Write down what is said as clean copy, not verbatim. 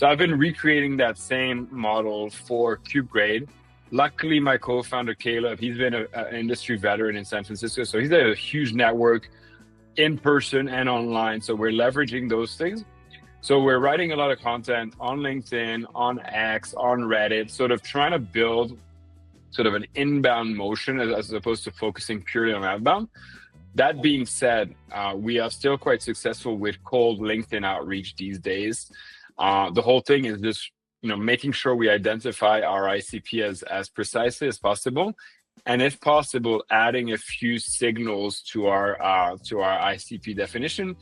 So I've been recreating that same model for KubeGrade. Luckily, my co-founder, Caleb, he's been an industry veteran in San Francisco. So he's a huge network in person and online. So we're leveraging those things. So we're writing a lot of content on LinkedIn, on X, on Reddit, sort of trying to build sort of an inbound motion as opposed to focusing purely on outbound. That being said, we are still quite successful with cold LinkedIn outreach these days. The whole thing is just, making sure we identify our ICP as precisely as possible, and if possible, adding a few signals to our ICP definition